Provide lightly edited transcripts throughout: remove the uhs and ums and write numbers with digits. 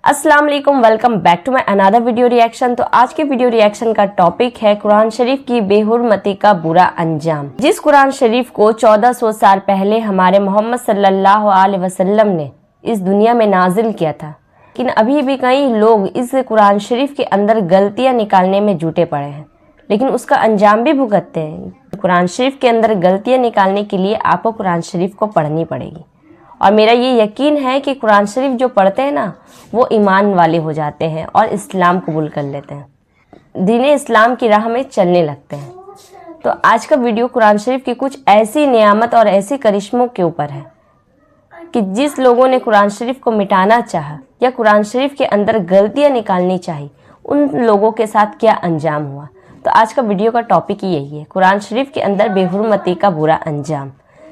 अस्सलाम वालेकुम, welcome back to my another video reaction. तो आज के वीडियो रिएक्शन का टॉपिक है कुरान शरीफ की बेहुरमती का बुरा अंजाम। जिस कुरान शरीफ को 1400 साल पहले हमारे मोहम्मद सल्लल्लाहु अलैहि वसल्लम ने इस दुनिया में नाजिल किया था, लेकिन अभी भी कई लोग इस कुरान शरीफ के अंदर गलतियां निकालने में जुटे पड़े हैं, लेकिन उसका अंजाम भी भुगतते हैं। कुरान शरीफ के अंदर गलतियां निकालने के लिए आपको कुरान शरीफ को पढ़नी पड़ेगी, और मेरा ये यकीन है कि कुरान शरीफ जो पढ़ते हैं ना, वो ईमान वाले हो जाते हैं और इस्लाम कबूल कर लेते हैं, दीन इस्लाम की राह में चलने लगते हैं। तो आज का वीडियो कुरान शरीफ की कुछ ऐसी नियामत और ऐसे करिश्मों के ऊपर है कि जिस लोगों ने कुरान शरीफ को मिटाना चाहा या कुरान शरीफ के अंदर गलतियाँ निकालनी चाहिए, उन लोगों के साथ क्या अंजाम हुआ। तो आज का वीडियो का टॉपिक ही यही है, कुरान शरीफ के अंदर बेहुरमती का बुरा अंजाम।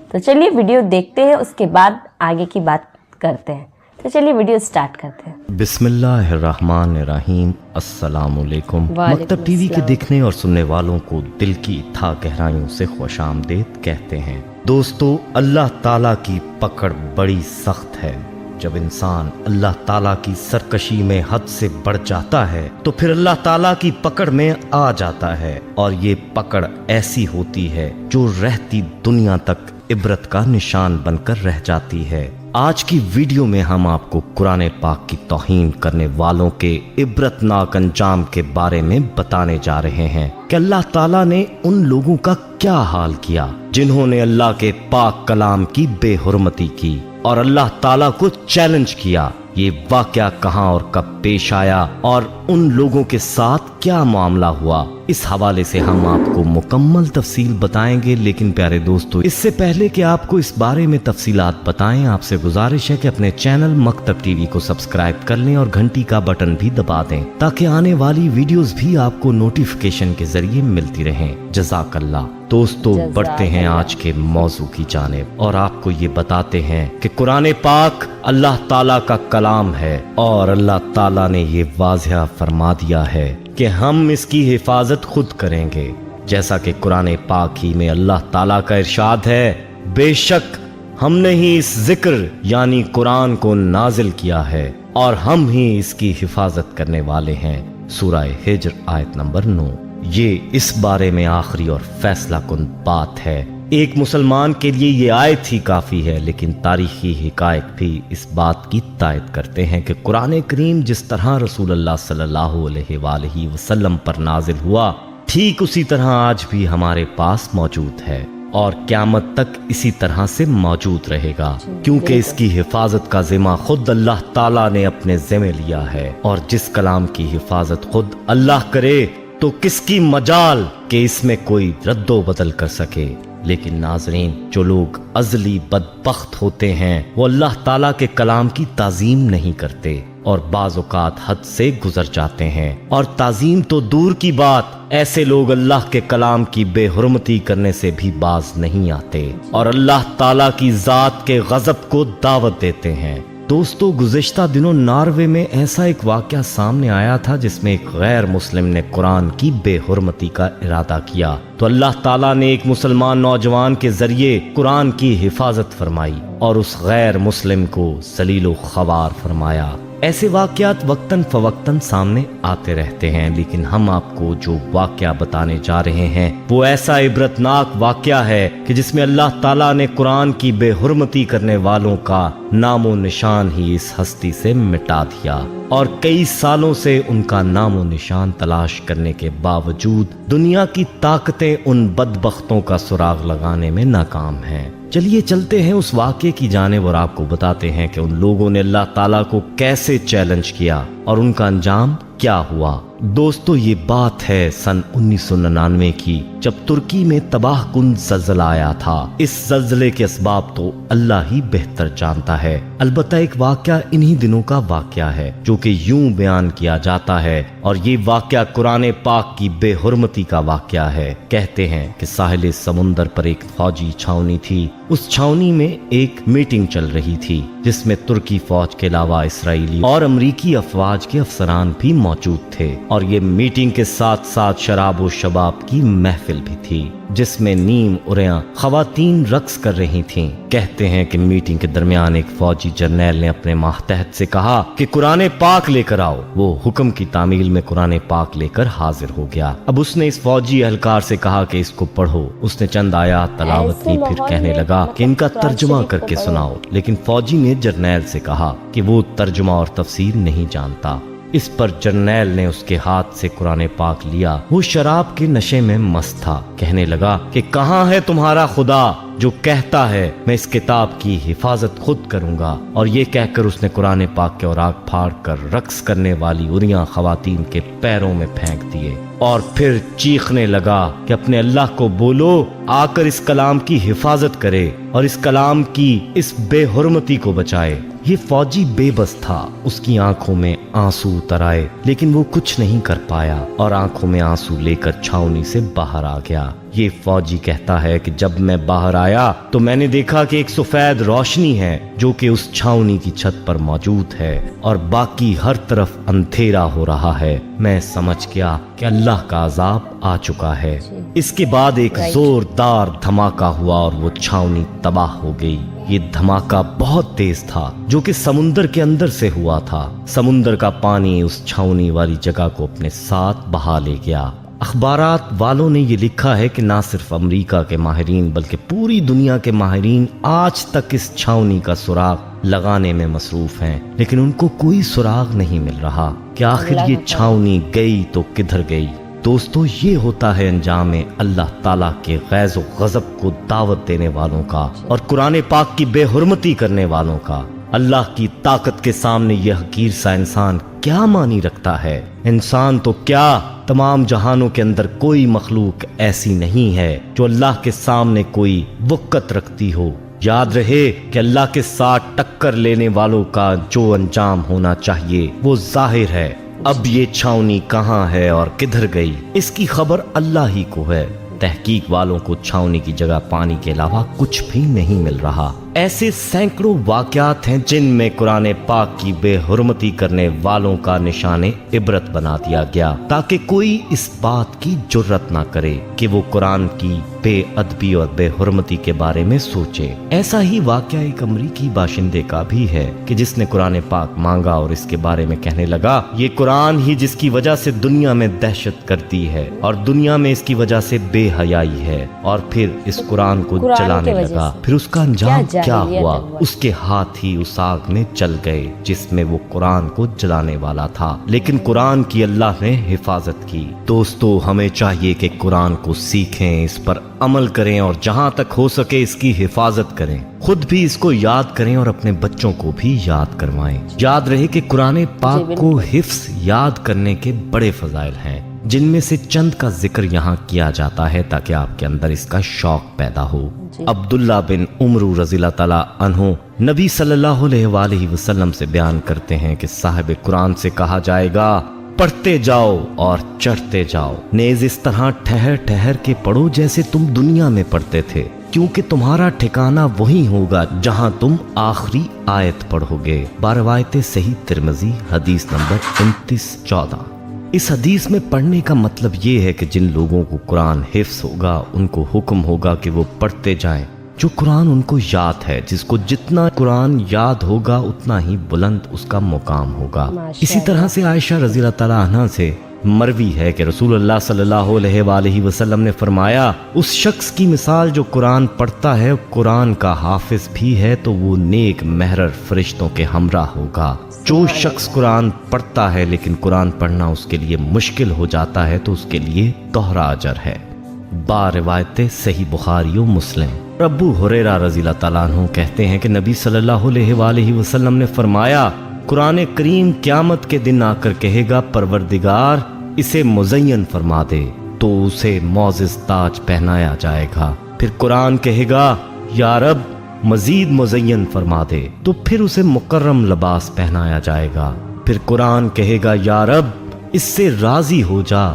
तो चलिए वीडियो देखते हैं, उसके बाद आगे की बात करते हैं। तो चलिए वीडियो स्टार्ट करते हैं। बिस्मिल्लाहिर्रहमानिर्रहीम। अस्सलामुअलैकुम। मकतब टीवी के देखने और सुनने वालों को दिल की था गहराइयों से खुशामदीद कहते हैं। दोस्तों, अल्लाह ताला की पकड़ बड़ी सख्त है। जब इंसान अल्लाह ताला की सरकशी में हद से बढ़ जाता है तो फिर अल्लाह ताला की पकड़ में आ जाता है, और ये पकड़ ऐसी होती है जो रहती दुनिया तक इबरत का निशान बनकर रह जाती है। आज की वीडियो में हम आपको कुरान पाक की तौहीन करने वालों के इबरतनाक अंजाम के बारे में बताने जा रहे हैं कि अल्लाह ताला ने उन लोगों का क्या हाल किया जिन्होंने अल्लाह के पाक कलाम की बेहुरमती की और अल्लाह ताला को चैलेंज किया। ये वाकया कहां और कब पेश आया और उन लोगों के साथ क्या मामला हुआ, इस हवाले से हम आपको मुकम्मल तफसील बताएंगे। लेकिन प्यारे दोस्तों, इससे पहले कि आपको इस बारे में तफसीलात बताएं, आपसे गुजारिश है कि अपने चैनल मकतब टीवी को सब्सक्राइब कर लें और घंटी का बटन भी दबा दें, ताकि आने वाली वीडियोस भी आपको नोटिफिकेशन के जरिए मिलती रहें। जज़ाकल्लाह। दोस्तों, बढ़ते हैं आज के मौजू की जानिब और आपको ये बताते हैं कि कुरान पाक अल्लाह ताला का कलाम है, और अल्लाह ताला ने ये वाज़िह फरमा दिया है कि हम इसकी हिफाजत खुद करेंगे। जैसा कि कुरान पाक ही में अल्लाह ताला का इरशाद है, बेशक हमने ही इस जिक्र यानी कुरान को नाजिल किया है और हम ही इसकी हिफाजत करने वाले हैं। सूरह हिज्र आयत नंबर 9। ये इस बारे में आखिरी और फैसला कुन बात है। एक मुसलमान के लिए ये आयत ही काफी है, लेकिन तारीखी हिकायत भी इस बात की तायद करते हैं कि कुरान करीम जिस तरह रसूल अल्लाह सल्लल्लाहु अलैहि वसल्लम पर नाजिल हुआ, ठीक उसी तरह आज भी हमारे पास मौजूद है और क़यामत तक इसी तरह से मौजूद रहेगा, क्योंकि इसकी हिफाजत का जिम्मा खुद अल्लाह ताला ने अपने ज़िम्मे लिया है। और जिस कलाम की हिफाजत खुद अल्लाह करे तो किसकी मजाल कि इसमें कोई रद्दो बदल कर सके। लेकिन नाज़रीन, जो लोग अज़ली बदबख्त होते हैं वो अल्लाह ताला के कलाम की ताज़ीम नहीं करते और बाज़ औक़ात हद से गुजर जाते हैं। और ताज़ीम तो दूर की बात, ऐसे लोग अल्लाह के कलाम की बेहुरमती करने से भी बाज नहीं आते और अल्लाह ताला की ज़ात के गज़ब को दावत देते हैं। दोस्तों, गुज़िश्ता दिनों नॉर्वे में ऐसा एक वाक़या सामने आया था जिसमें एक गैर मुस्लिम ने कुरान की बेहुरमती का इरादा किया, तो अल्लाह ताला ने एक मुसलमान नौजवान के जरिए कुरान की हिफाजत फरमाई और उस गैर मुस्लिम को ज़लील व ख़वार फरमाया। ऐसे वाक़यात वक्तन फवक्तन सामने आते रहते हैं, लेकिन हम आपको जो वाक़या बताने जा रहे हैं वो ऐसा इबरतनाक वाक़या है कि जिसमें अल्लाह ताला ने कुरान की बेहुरमती करने वालों का नामो निशान ही इस हस्ती से मिटा दिया, और कई सालों से उनका नामो निशान तलाश करने के बावजूद दुनिया की ताकतें उन बदबख्तों का सुराग लगाने में नाकाम हैं। चलिए चलते हैं उस वाक़े की जानिब और आपको बताते हैं कि उन लोगों ने अल्लाह ताला को कैसे चैलेंज किया और उनका अंजाम क्या हुआ। दोस्तों, ये बात है सन 1999 की, जब तुर्की में तबाह कुन ज़ल्ज़ला आया था। इस ज़ल्ज़ले के असबाब तो अल्लाह ही बेहतर जानता है। अलबत्ता एक वाक़या इन्हीं दिनों का वाक़या है जो कि यूं बयान किया जाता है, और ये वाक़या कुरान पाक की बेहुरमती का वाक़या है। कहते हैं कि साहिल समुंदर पर एक फौजी छावनी थी। उस छावनी में एक मीटिंग चल रही थी जिसमें तुर्की फौज के अलावा इसराइली और अमरीकी अफवाज के अफसरान भी मौजूद थे, और ये मीटिंग के साथ साथ शराब व शबाब की महफिल भी थी। जिसमें नीम उरियां खवातीन रक्स कर रही थीं। कहते हैं कि मीटिंग के दरमियान एक फौजी जर्नैल ने अपने मातहत से कहा कि कुरान पाक लेकर आओ। वो हुक्म की तामील में कुरान पाक लेकर हाजिर हो गया। अब उसने इस फौजी एहलकार से कहा कि इसको पढ़ो। उसने चंद आयात तलावत की, फिर कहने लगा कि इनका तर्जुमा करके सुनाओ। लेकिन फौजी ने जर्नैल से कहा कि वो तर्जुमा और तफसीर नहीं जानता। इस पर जर्नैल ने उसके हाथ से कुरान पाक लिया। वो शराब के नशे में मस्त था। कहने लगा कि कहाँ है तुम्हारा खुदा जो कहता है मैं इस किताब की हिफाजत खुद करूंगा। और ये कहकर उसने कुरान पाक के औराक फाड़ कर रक्स करने वाली उरियां खवातीन के पैरों में फेंक दिए और फिर चीखने लगा कि अपने अल्लाह को बोलो आकर इस कलाम की हिफाजत करे और इस कलाम की इस बेहुरमती को बचाए। ये फौजी बेबस था। उसकी आंखों में आंसू उतर आए, लेकिन वो कुछ नहीं कर पाया और आंखों में आंसू लेकर छावनी से बाहर आ गया। ये फौजी कहता है कि जब मैं बाहर आया तो मैंने देखा कि एक सफेद रोशनी है जो कि उस छावनी की छत पर मौजूद है और बाकी हर तरफ अंधेरा हो रहा है। मैं समझ गया कि अल्लाह का अजाब आ चुका है। इसके बाद एक जोरदार धमाका हुआ और वो छावनी तबाह हो गई। ये धमाका बहुत तेज था जो कि समुंदर के अंदर से हुआ था। समुंदर का पानी उस छावनी वाली जगह को अपने साथ बहा ले गया। अखबारात वालों ने ये लिखा है कि ना सिर्फ अमेरिका के माहिरीन बल्कि पूरी दुनिया के माहिरीन आज तक इस छावनी का सुराग लगाने में मसरूफ हैं, लेकिन उनको कोई सुराग नहीं मिल रहा कि आखिर ये छावनी गई तो किधर गई। दोस्तों, ये होता है अंजाम अल्लाह ताला के गैज़ व गज़ब को दावत देने वालों का और कुरान पाक की बेहुरमती करने वालों का। अल्लाह की ताकत के सामने यह हकीर सा इंसान क्या मानी रखता है। इंसान तो क्या, तमाम जहानों के अंदर कोई मखलूक ऐसी नहीं है जो अल्लाह के सामने कोई वक़्त रखती हो। याद रहे कि अल्लाह के साथ टक्कर लेने वालों का जो अंजाम होना चाहिए वो जाहिर है। अब ये छावनी कहाँ है और किधर गई, इसकी खबर अल्लाह ही को है। तहकीक वालों को छावनी की जगह पानी के अलावा कुछ भी नहीं मिल रहा। ऐसे सैकड़ों वाकयात हैं जिनमें कुरान पाक की बेहुरमती करने वालों का निशाने इबरत बना दिया गया ताकि कोई इस बात की जुर्रत ना करे कि वो कुरान की बेअदबी और बेहुरमती के बारे में सोचे। ऐसा ही वाकया एक अमरीकी बाशिंदे का भी है कि जिसने कुरान पाक मांगा और इसके बारे में कहने लगा ये कुरान ही जिसकी वजह से दुनिया में दहशत करती है और दुनिया में इसकी वजह से बेहयाई है। और फिर इस कुरान को जलाने लगा। फिर उसका अंजाम क्या हुआ, उसके हाथ ही उस आग में जल गए जिसमें वो कुरान को जलाने वाला था। लेकिन कुरान की अल्लाह ने हिफाजत की। दोस्तों, हमें चाहिए कि कुरान को सीखें, इस पर अमल करें और जहां तक हो सके इसकी हिफाजत करें। खुद भी इसको याद करें और अपने बच्चों को भी याद करवाएं। याद रहे कि कुरान पाक को हिफ्स याद करने के बड़े फजाइल हैं, जिनमें से चंद का जिक्र यहाँ किया जाता है ताकि आपके अंदर इसका शौक पैदा हो। अब्दुल्ला बिन उमरू रज़ियल्लाहु ताला अन्हु नबी सल्लल्लाहु अलैहि वसल्लम से बयान करते हैं कि साहिब कुरान से कहा जाएगा पढ़ते जाओ और चढ़ते जाओ, नेज इस तरह ठहर ठहर के पढ़ो जैसे तुम दुनिया में पढ़ते थे, क्योंकि तुम्हारा ठिकाना वही होगा जहां तुम आखिरी आयत पढ़ोगे। बारवायते सही तिरमिज़ी हदीस नंबर 2914। इस हदीस में पढ़ने का मतलब ये है कि जिन लोगों को कुरान हिफ्स होगा उनको हुक्म होगा कि वो पढ़ते जाएं जो कुरान उनको याद है। जिसको जितना कुरान याद होगा उतना ही बुलंद उसका मुकाम होगा। इसी तरह से आयशा रज़ियल्लाहु ताला अन्हा से मरवी है कि रसूलुल्लाह सल्लल्लाहु अलैहि वसल्लम ने फरमाया उस शख्स की मिसाल जो कुरान पढ़ता है, कुरान का हाफिज भी है, तो वो नेक महरर फरिश्तों के हमरा होगा। जो शख्स कुरान पढ़ता है लेकिन कुरान पढ़ना उसके लिए मुश्किल हो जाता है तो उसके लिए दोहरा अजर है। बारिवायते सही बुखारी व मुस्लिम। अबू हुरैरा रज़ियल्लाहु ताला अन्हु कहते हैं कि नबी सल्लल्लाहु अलैहि वसल्लम ने फरमाया कुरान करीम क़यामत के दिन आकर कहेगा परवरदिगार इसे मुज़य्यन फरमा दे, तो उसे मौजिज़ ताज पहनाया जाएगा। फिर कुरान कहेगा या रब मजीद मुज़य्यन फरमा दे, तो फिर उसे मुकर्रम लिबास पहनाया जाएगा। फिर कुरान कहेगा या रब इससे राजी हो जा,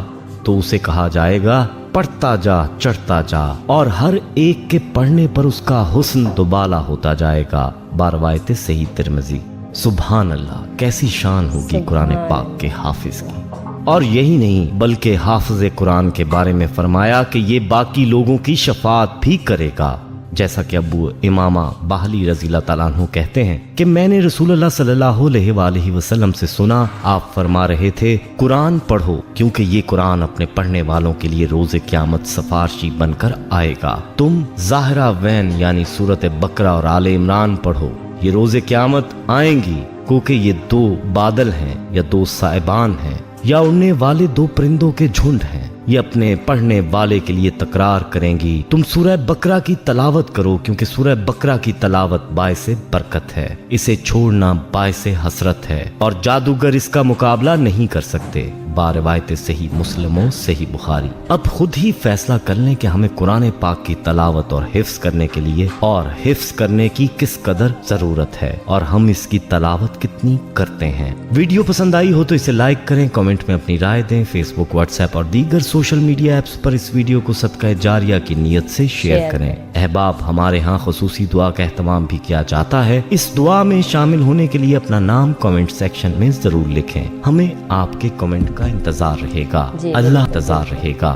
तो उसे कहा जाएगा पढ़ता जा चढ़ता जा, और हर एक के पढ़ने पर उसका हुस्न दुबाला होता जाएगा। बारवायते सही तिरमिज़ी। सुभान अल्लाह, कैसी शान होगी कुरान पाक के हाफिज की। और यही नहीं बल्कि हाफिज कुरान के बारे में फरमाया कि ये बाकी लोगों की शफाअत भी करेगा। जैसा कि अबू इमामा बाहली रज़ियल्लाहु ताला अन्हु कहते हैं कि मैंने रसूलुल्लाह सल्लल्लाहु अलैहि वसल्लम से सुना, आप फरमा रहे थे कुरान पढ़ो क्योंकि ये कुरान अपने पढ़ने वालों के लिए रोज़े क़यामत सफारशी बनकर आएगा। तुम ज़ाहिरा वैन यानी सूरत बकरा और आले इमरान पढ़ो, ये रोज़े क़यामत आएंगी क्योंकि ये दो बादल हैं या दो साइबान हैं या उड़ने वाले दो परिंदों के झुंड हैं। ये अपने पढ़ने वाले के लिए तकरार करेंगी। तुम सूरह बकरा की तलावत करो क्योंकि सूरह बकरा की तलावत बायसे बरकत है, इसे छोड़ना बायसे हसरत है और जादूगर इसका मुकाबला नहीं कर सकते। बारवायत सही मुस्लिमों सही बुखारी। अब खुद ही फैसला कर लें कि हमें कुरान पाक की तलावत और हिफ्स करने के लिए और हिफ्स करने की किस कदर जरूरत है और हम इसकी तलावत कितनी करते हैं। वीडियो पसंद आई हो तो इसे लाइक करें, कमेंट में अपनी राय दें। फेसबुक, व्हाट्सएप और दीगर सोशल मीडिया ऐप्स पर इस वीडियो को सदका जारिया की नियत से शेयर करें। अहबाब, हमारे यहाँ खुसूसी दुआ का एहतमाम भी किया जाता है। इस दुआ में शामिल होने के लिए अपना नाम कमेंट सेक्शन में जरूर लिखें। हमें आपके कमेंट का इंतजार रहेगा। अल्लाह इंतजार रहेगा।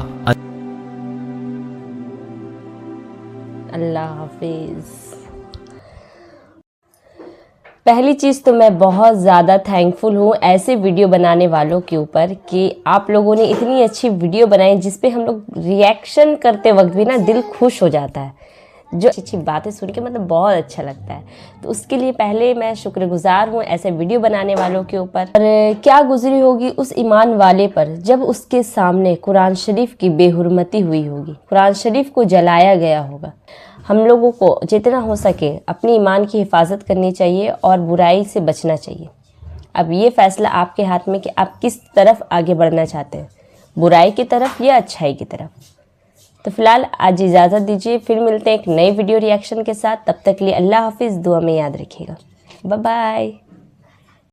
अल्लाह हाफिज। पहली चीज़ तो मैं बहुत ज़्यादा थैंकफुल हूँ ऐसे वीडियो बनाने वालों के ऊपर कि आप लोगों ने इतनी अच्छी वीडियो बनाई जिस पे हम लोग रिएक्शन करते वक्त भी ना दिल खुश हो जाता है। जो अच्छी बातें सुन के मतलब बहुत अच्छा लगता है, तो उसके लिए पहले मैं शुक्रगुजार हूँ ऐसे वीडियो बनाने वालों के ऊपर। और क्या गुजरी होगी उस ईमान वाले पर जब उसके सामने कुरान शरीफ की बेहुरमती हुई होगी, कुरान शरीफ को जलाया गया होगा। हम लोगों को जितना हो सके अपनी ईमान की हिफाजत करनी चाहिए और बुराई से बचना चाहिए। अब ये फैसला आपके हाथ में कि आप किस तरफ आगे बढ़ना चाहते हैं, बुराई की तरफ या अच्छाई की तरफ। तो फिलहाल आज इजाज़त दीजिए, फिर मिलते हैं एक नई वीडियो रिएक्शन के साथ। तब तक के लिए अल्लाह हाफिज़, दुआ में याद रखिएगा। Bye bye.